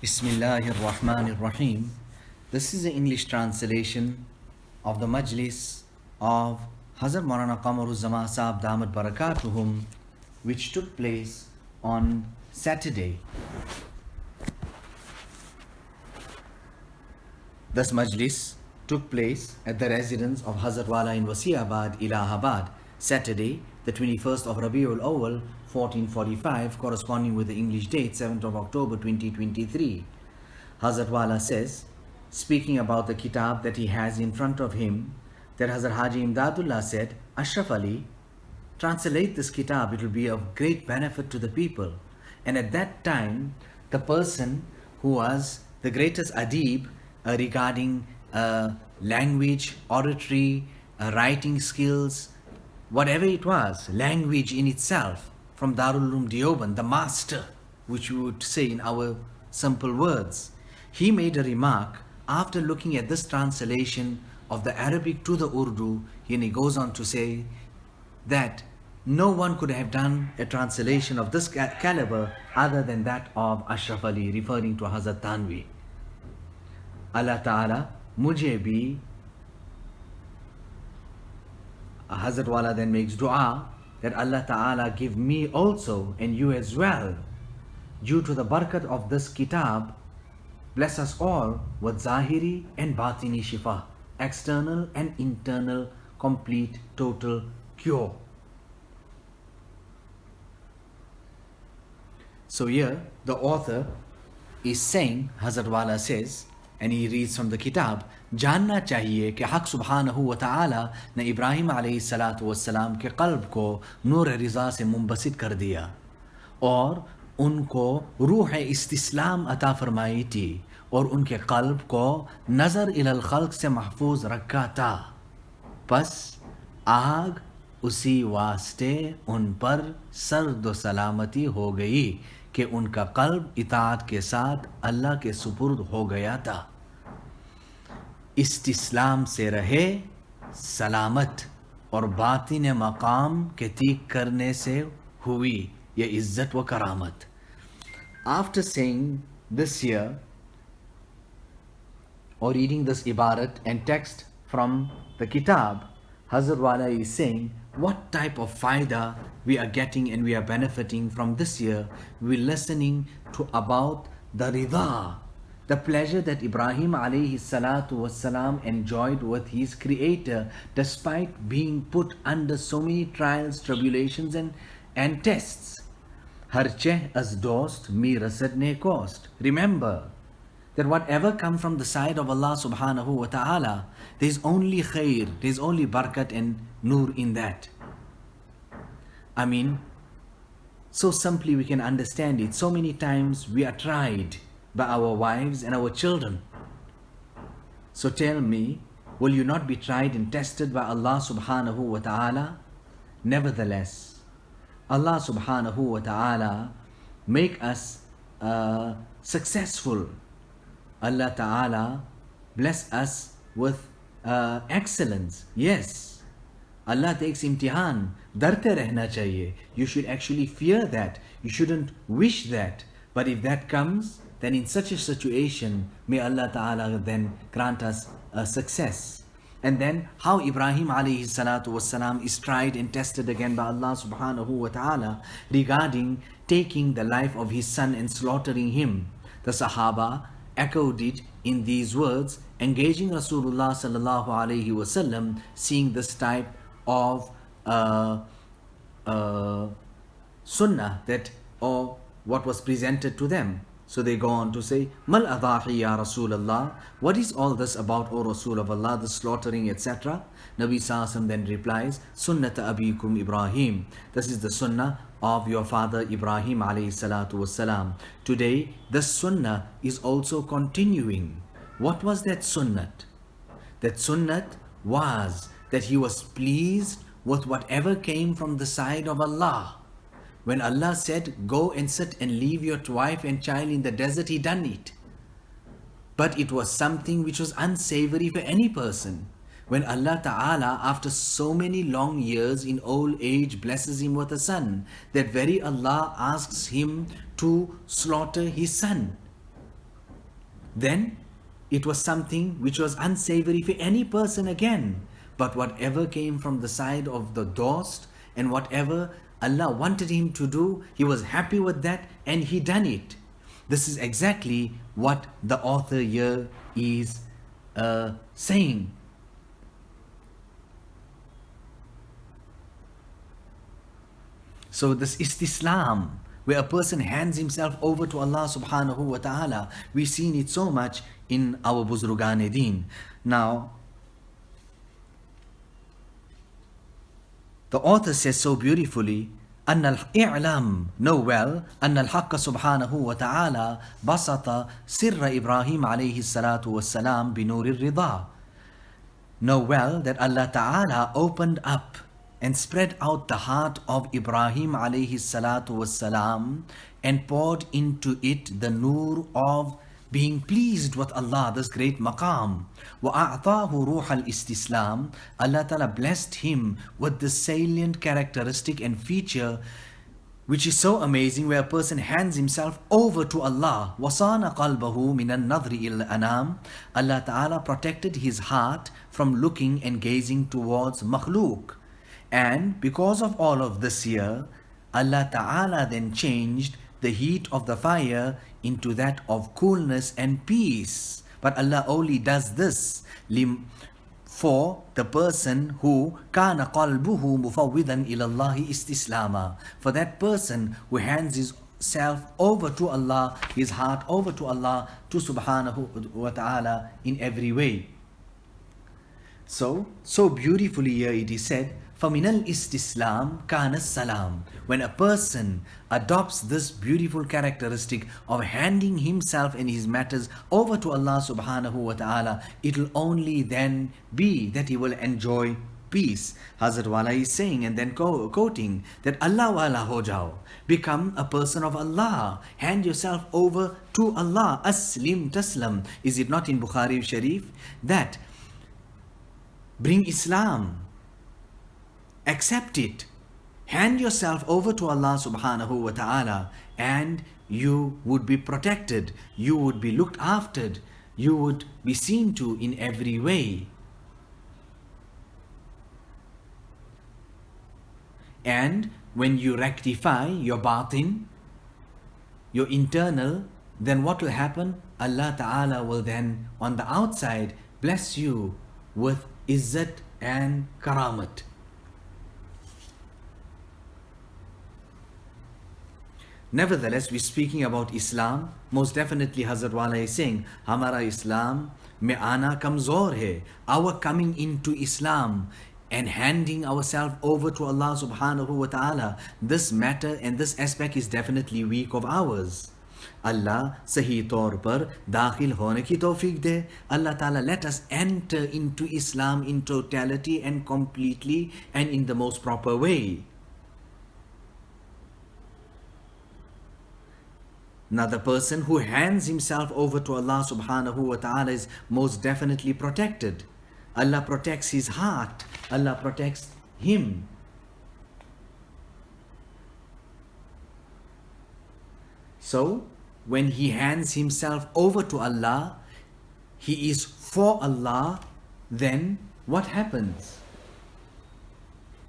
Bismillahir Rahmanir Rahim. This is the English translation of the Majlis of Hazrat Maulana Qamar Uzzaman Saheb Damat Barakatuhum, which took place on Saturday. This Majlis took place at the residence of Hazrat Wala in Wasiabad, Alahbadi, Saturday, the 21st of Rabiul Awal, 1445, corresponding with the English date, 7th of October 2023. Hazrat Wala says, speaking about the kitab that he has in front of him, that Hazrat Haji Imdadullah said, Ashraf Ali, translate this kitab, it will be of great benefit to the people. And at that time, the person who was the greatest adib regarding language, oratory, writing skills, whatever it was, language in itself, from Darul Uloom Deoband, the master, which we would say in our simple words, he made a remark after looking at this translation of the Arabic to the Urdu, and he goes on to say that no one could have done a translation of this caliber other than that of Ashraf Ali, referring to Hazrat Tanvi. Allah Ta'ala, mujhe bhi, Hazrat Wala then makes dua that Allah Ta'ala give me also and you as well, due to the barakat of this kitab, bless us all with Zahiri and Batini Shifa, external and internal, complete, total cure. So here the author is saying, Hazrat Wala says, and he reads from the kitab, जानना चाहिए कि हक सुब्हानहू व तआला ने इब्राहिम अलैहिस्सलातु वस्सलाम के क़ल्ब को नूर रिज़ा से मुंबसित कर दिया और उनको रूह इस्तिस्लाम अता फरमाई थी और उनके क़ल्ब को नज़र इलल ख़ल्क़ से महफूज रखा था। बस आग उसी वास्ते उन पर सर्द व सलामती हो गई कि उनका क़ल्ब इताअत के साथ अल्लाह के सुपुर्द हो गया था। इस्तिस्लाम से रहे सलामत और बातिन मकाम के तीक करने से हुई ये इज्जत व करामत. After saying this here or reading this ibarat and text from the kitab, Hazrat Wala is saying what type of faida we are getting and we are benefiting from this year. We're listening to about the rida, the pleasure that Ibrahim alayhi salatu wassalam enjoyed with his creator despite being put under so many trials, tribulations and tests. Har cheh as dost mi rasad ne cost. Remember that whatever comes from the side of Allah subhanahu wa ta'ala, there is only khair, there is only barakat and nur in that. I mean, so simply we can understand it. So many times we are tried by our wives and our children. So tell me, will you not be tried and tested by Allah subhanahu wa ta'ala? Nevertheless, Allah subhanahu wa ta'ala make us successful. Allah ta'ala bless us with excellence. Yes, Allah takes imtihan. Darte rehna chahiye. You should actually fear that. You shouldn't wish that. But if that comes, then in such a situation, may Allah ta'ala then grant us a success. And then how Ibrahim alayhi salatu wassalam is tried and tested again by Allah subhanahu wa ta'ala regarding taking the life of his son and slaughtering him. The Sahaba echoed it in these words, engaging Rasulullah sallallahu alayhi wasallam, seeing this type of sunnah that or what was presented to them. So they go on to say, Mal adahi ya Rasulallah, what is all this about, O Rasul of Allah, the slaughtering, etc.? Nabi Sallallahu then replies, Sunnata abikum Ibrahim. This is the sunnah of your father Ibrahim alayhi salatu wassalam. Today, the sunnah is also continuing. What was that sunnat? That sunnat was that he was pleased with whatever came from the side of Allah. When Allah said, go and sit and leave your wife and child in the desert, he done it. But it was something which was unsavory for any person. When Allah Ta'ala, after so many long years in old age, blesses him with a son, that very Allah asks him to slaughter his son. then it was something which was unsavory for any person again. But whatever came from the side of the dost and whatever Allah wanted him to do, he was happy with that and he done it. This is exactly what the author here is saying. So this istislam, where a person hands himself over to Allah subhanahu wa ta'ala, we've seen it so much in our Buzrugan-e-Deen. Now, the author says so beautifully, أن الإعلام, know well, أن الحق سبحانه وتعالى بسط سر إبراهيم عليه الصلاة والسلام بنور الرضا. Know well that Allah Ta'ala opened up and spread out the heart of Ibrahim alayhi salatu wassalam and poured into it the nur of being pleased with Allah, this great maqam. وَأَعْطَاهُ رُوحَ الْإِسْتِسْلَامِ, Allah Ta'ala blessed him with this salient characteristic and feature which is so amazing, where a person hands himself over to Allah. وَصَانَ قَلْبَهُ مِنَ النَّظْرِ إِلَى الْأَنَامِ, Allah Ta'ala protected his heart from looking and gazing towards makhluk. And because of all of this here, Allah Ta'ala then changed the heat of the fire into that of coolness and peace. But Allah only does this for the person who كَانَ قَلْبُهُ مُفَوِّضًا إِلَى اللَّهِ إِسْتِسْلَامًا, for that person who hands his self over to Allah, his heart over to Allah, to subhanahu wa ta'ala in every way. So beautifully here it is said, فَمِنَ الْإِسْتِسْلَامِ كَانَ السَّلَامِ. When a person adopts this beautiful characteristic of handing himself and his matters over to Allah subhanahu wa ta'ala, it will only then be that he will enjoy peace. Hazrat Wala is saying and then quoting that Allah wala ho jao, become a person of Allah, hand yourself over to Allah. Aslim taslam. Is it not in Bukhari Sharif that bring Islam, accept it, hand yourself over to Allah subhanahu wa ta'ala, and you would be protected, you would be looked after, you would be seen to in every way. And when you rectify your batin, your internal, then what will happen? Allah Ta'ala will then on the outside bless you with izzat and karamat. Nevertheless, we're speaking about Islam. Most definitely Hazrat Wala is saying, Hamara Islam mein aana kamzor hai. Our coming into Islam and handing ourselves over to Allah subhanahu wa ta'ala, this matter and this aspect is definitely weak of ours. Allah sahi taur par dakhil hone ki tawfiq de. Allah Ta'ala let us enter into Islam in totality and completely and in the most proper way. Now the person who hands himself over to Allah subhanahu wa ta'ala is most definitely protected. Allah protects his heart. Allah protects him. So when he hands himself over to Allah, he is for Allah, then what happens?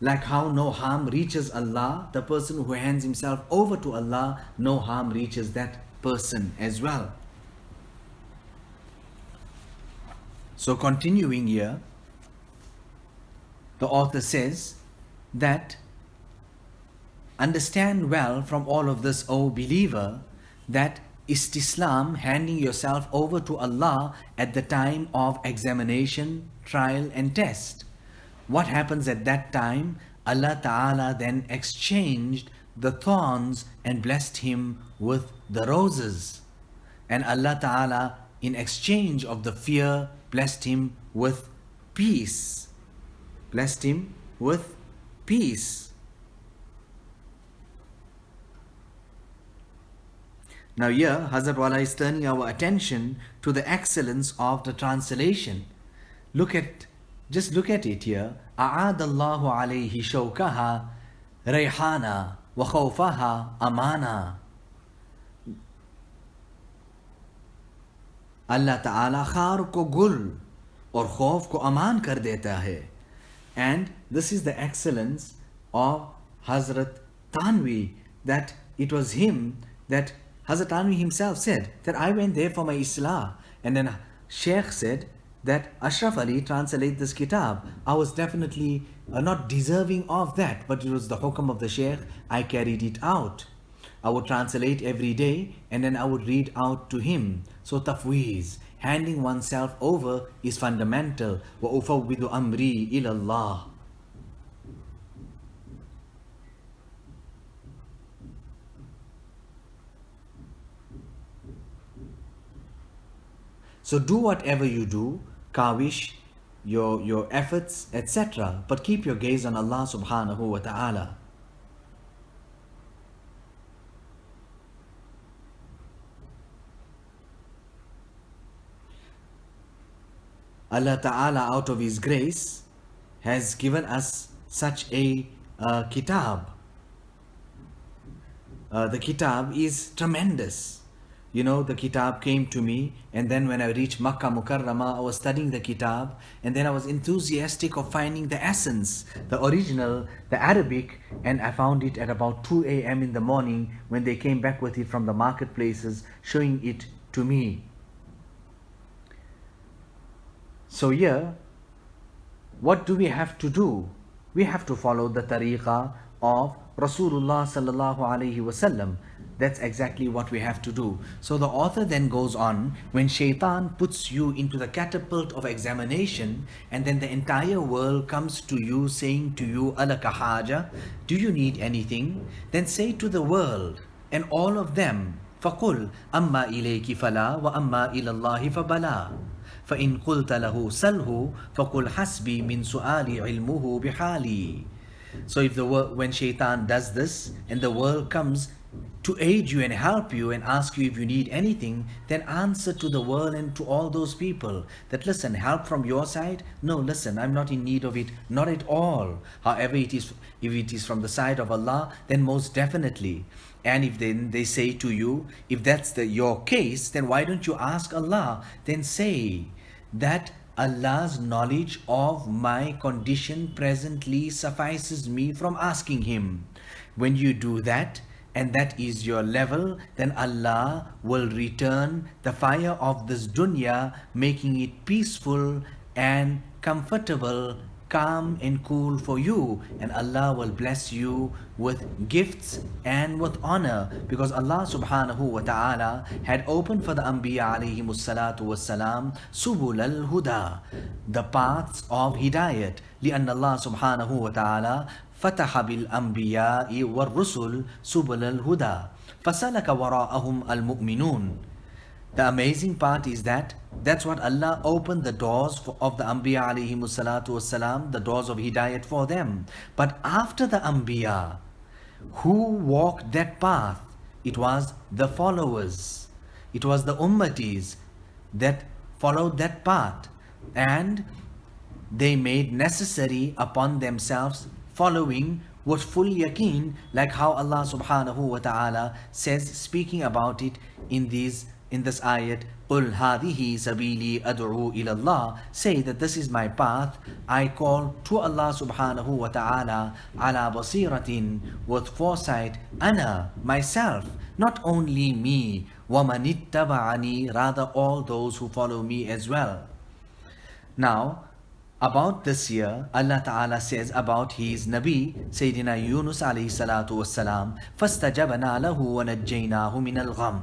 Like how no harm reaches Allah, the person who hands himself over to Allah, no harm reaches that person as well. So continuing here, the author says that understand well from all of this, O believer, that istislam, handing yourself over to Allah at the time of examination, trial and test. What happens at that time? Allah Ta'ala then exchanged the thorns and blessed him with the roses. And Allah Ta'ala, in exchange of the fear, blessed him with peace. Blessed him with peace. Now here, Hazrat Wala is turning our attention to the excellence of the translation. Just look at it here. أَعَادَ اللَّهُ عَلَيْهِ شَوْكَهَا رَيْحَانًا وَخَوْفَهَا أَمَانًا. Allah Ta'ala खार को गुल और खौफ को अमान कर देता है. And this is the excellence of Hazrat Tanvi, that it was him, that Hazrat Tanvi himself said that I went there for my Islah. And then Sheikh said that Ashraf Ali translate this kitab. I was definitely not deserving of that, but it was the hukam of the Sheikh. I carried it out. I would translate every day and then I would read out to him. So tafweez, handing oneself over, is fundamental. وَأُفَوِّضُ أَمْرِي إِلَى اللَّهِ. So do whatever you do, kawish, your efforts, etc. But keep your gaze on Allah subhanahu wa ta'ala. Allah Ta'ala, out of His grace, has given us such a kitab. The kitab is tremendous. You know, the kitab came to me, and then when I reached Makkah Mukarramah, I was studying the kitab, and then I was enthusiastic of finding the essence, the original, the Arabic, and I found it at about 2 a.m. in the morning when they came back with it from the marketplaces, showing it to me. So here, what do we have to do? We have to follow the tariqah of Rasulullah sallallahu alaihi wasallam. That's exactly what we have to do. So the author then goes on, when shaitan puts you into the catapult of examination, and then the entire world comes to you saying to you, alaka haja, do you need anything? Then say to the world and all of them, فَقُلْ أَمَّا إِلَيْكِ فَلَا وَأَمَّا إِلَى اللَّهِ فَبَلَا فَإِنْ قُلْتَ لَهُ سَلْهُ فَقُلْ حَسْبِي مِنْ سُؤَالِ عِلْمُهُ بِحَالِي. So if when shaitan does this and the world comes to aid you and help you and ask you if you need anything, then answer to the world and to all those people that, listen, help from your side? No, listen, I'm not in need of it, not at all. However, if it is from the side of Allah, then most definitely. And if then they say to you, if that's your case, then why don't you ask Allah? Then say that Allah's knowledge of my condition presently suffices me from asking Him. When you do that, and that is your level, then Allah will return the fire of this dunya, making it peaceful and comfortable, calm and cool for you, and Allah will bless you with gifts and with honor, because Allah subhanahu wa ta'ala had opened for the Anbiya alayhimus salatu wassalam subul al-huda, the paths of hidayat, لأن Allah subhanahu wa ta'ala فتح بالأنبياء والرسل سبل الهدى فسلك وراءهم المؤمنون. The amazing part is that's what Allah opened the doors of the Anbiya alayhimus salatu wassalam, the doors of hidayat for them. But after the Anbiya, who walked that path? It was the followers. It was the ummatis that followed that path, and they made necessary upon themselves following with full yaqeen, like how Allah subhanahu wa ta'ala says, speaking about it in this ayat, قُلْ هَذِهِ سَبِيلِي أَدْعُو إِلَى اللَّهِ, say that this is my path, I call to Allah subhanahu wa ta'ala, ala basiratin, with foresight, ana, myself, not only me, وَمَنِ اتَّبَعَنِي, rather all those who follow me as well. Now, about this year, Allah Ta'ala says about His Nabi, Sayyidina Yunus alayhi salatu wassalam, فَاسْتَجَبَنَا لَهُ وَنَجَّيْنَاهُ مِنَ الْغَمِّ.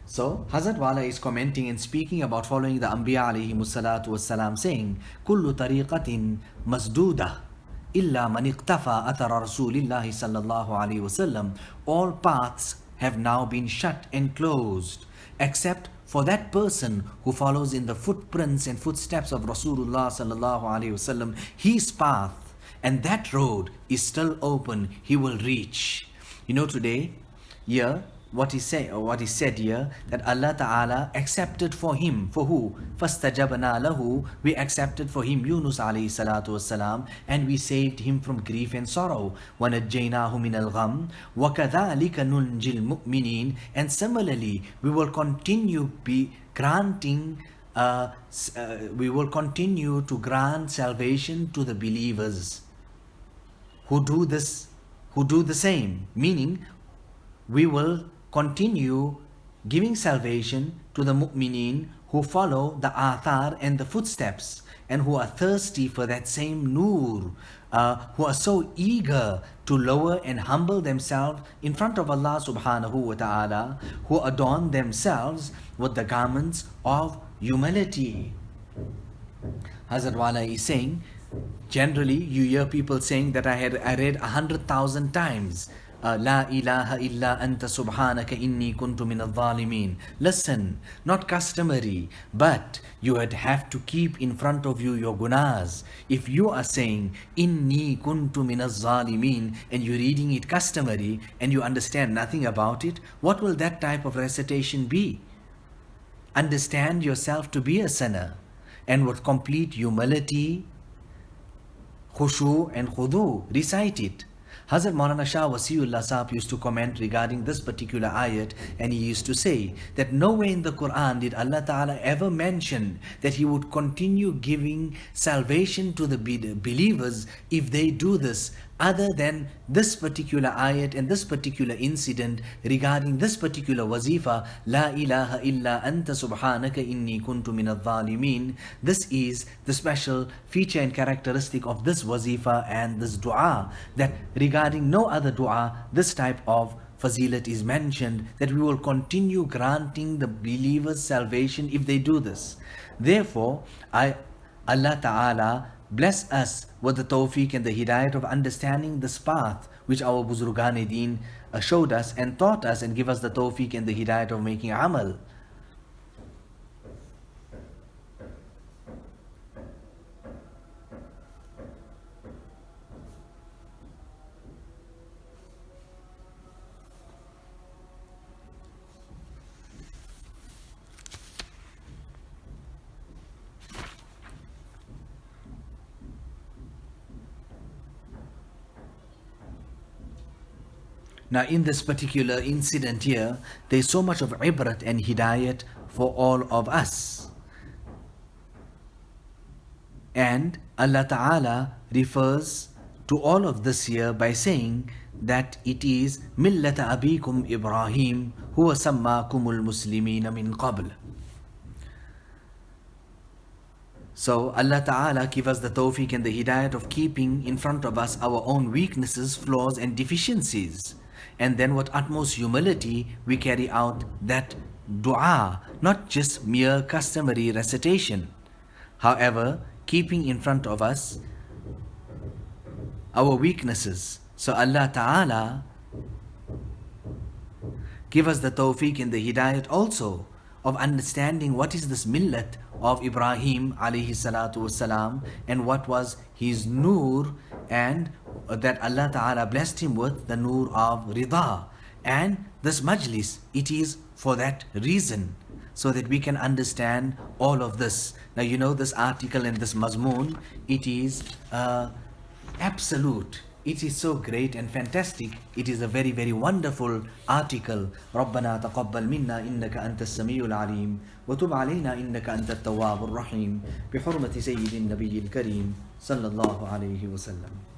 So, Hazrat Wala is commenting and speaking about following the Anbiya alayhimus salatu wassalam, saying, كُلُّ طَرِيقَةٍ مَسْدُودَةٍ إِلَّا مَنِ اقْتَفَى أَثَرَ رَسُولِ اللَّهِ صَلَّى اللَّهُ عَلَيْهِ وَسَلَّمَ. All paths have now been shut and closed, except for that person who follows in the footprints and footsteps of Rasulullah sallallahu alaihi wasallam, his path, and that road is still open, he will reach. You know, today, here what is said here, that Allah Ta'ala accepted for him, for who? فَاسْتَجَبْنَا لَهُ, we accepted for him Yunus alayhi salatu wasalam, and we saved him from grief and sorrow. وَنَجَّيْنَاهُ مِنَ الْغَمِّ وَكَذَلِكَ نُنْجِي الْمُؤْمِنِينَ, and similarly we will continue to grant salvation to the believers who do this, who do the same, meaning we will continue giving salvation to the mu'mineen who follow the athar and the footsteps, and who are thirsty for that same nur, who are so eager to lower and humble themselves in front of Allah subhanahu wa ta'ala, who adorn themselves with the garments of humility. Hazrat Wala is saying, generally you hear people saying that I read 100,000 times, La ilaha illa anta subhanaka inni kuntu min al-zalimin. Listen, not customary, but you would have to keep in front of you your gunas. If you are saying inni kuntu min al-zalimin and you're reading it customary and you understand nothing about it, what will that type of recitation be? Understand yourself to be a sinner, and with complete humility, khushu and khudu, recite it. Hazrat Maulana Shah Wasiullah Saheb used to comment regarding this particular ayat, and he used to say that nowhere in the Quran did Allah Ta'ala ever mention that He would continue giving salvation to the believers if they do this, other than this particular ayat and this particular incident regarding this particular wazifa, La ilaha illa anta subhanaka inni kuntu min al-zalimin. This is the special feature and characteristic of this wazifa and this dua, that regarding no other dua this type of fazilat is mentioned, that we will continue granting the believers salvation if they do this. Therefore, Allah Ta'ala bless us with the tawfiq and the hidayat of understanding this path which our Buzurgan-e-Deen showed us and taught us, and give us the tawfiq and the hidayat of making amal. Now in this particular incident here, there is so much of ibrat and hidayat for all of us. And Allah Ta'ala refers to all of this here by saying that it is millata abikum Ibrahim huwa sammakumul muslimina min qabl. So Allah Ta'ala give us the tawfiq and the hidayat of keeping in front of us our own weaknesses, flaws and deficiencies. And then with utmost humility we carry out that dua, not just mere customary recitation. However, keeping in front of us our weaknesses. So Allah Ta'ala give us the tawfiq and the hidayat also of understanding what is this millat of Ibrahim alayhi salatu wasalam, and what was his nur, and that Allah Ta'ala blessed him with the nur of Rida. And this majlis, it is for that reason, so that we can understand all of this. Now you know this article and this mazmoon, it is absolute. It is so great and fantastic. It is a very, very wonderful article. رَبَّنَا تَقَبَّلْ مِنَّا إِنَّكَ أَنْتَ السَّمِيعُ الْعَلِيمُ وَتُبْ عَلَيْنَا إِنَّكَ أَنْتَ التَّوَّابُ الرَّحِيمُ بِحُرْمَةِ سَيِّدِ النَّبِيِّ الْكَرِيمِ صلى الله عليه وسلم.